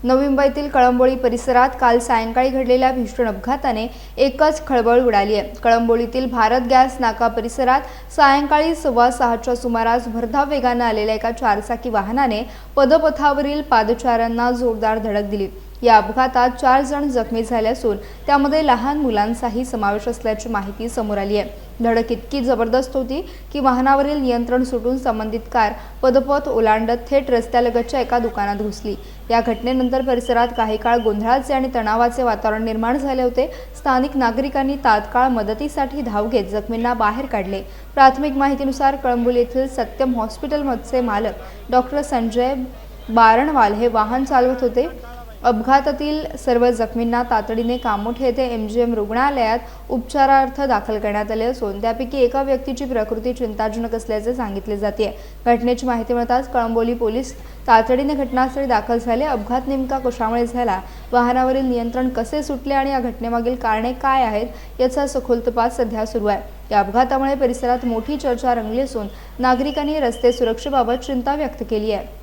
नवी मुंबईतील कळंबोली परिसरात काल सायंकाळी घडलेल्या भीषण अपघाताने एकच खळबळ उडाली आहे। कळंबोलीतील भारत गॅस नाका परिसरात सायंकाळी 6:15च्या सुमारास भरधाव वेगाने आलेल्या एका चारचाकी वाहनाने पदपथावरील पादचाऱ्यांना जोरदार धडक दिली। या अपघातात 4 जण जखमी झाले असून त्यामध्ये लहान मुलांचाही समावेश असल्याची माहिती समोर आली आहे। धडक इतकी जबरदस्त होती की वाहनावरील नियंत्रण सुटून संबंधित कार पदपथ ओलांडत थेट रस्त्यालगतच्या एका दुकानात घुसली। या घटनेनंतर परिसरात काही काळ गोंधळाचे आणि तणावाचे वातावरण निर्माण झाले होते। स्थानिक नागरिकांनी तात्काळ मदतीसाठी धाव घेत जखमींना बाहेर काढले। प्राथमिक माहितीनुसार कळंबोली येथील सत्यम हॉस्पिटलचे मालक डॉक्टर संजय बारणवाल हे वाहन चालवत होते। अपघातातील सर्व जखमींना तातडीने कामोठे येथे एमजीएम रुग्णालयात उपचारार्थ दाखल करण्यात आले असून त्यापैकी एका व्यक्तीची प्रकृती चिंताजनक असल्याचे सांगितले जाते। घटनेची माहिती मिळताच कळंबोली पोलीस तातडीने घटनास्थळी दाखल झाले। अपघात नेमका कशामुळे झाला, वाहनावरील नियंत्रण कसे सुटले आणि या घटनेमागील कारणे काय आहेत याचा सखोल तपास सध्या सुरू आहे। या अपघातामुळे परिसरात मोठी चर्चा रंगली असून नागरिकांनी रस्ते सुरक्षेबाबत चिंता व्यक्त केली आहे।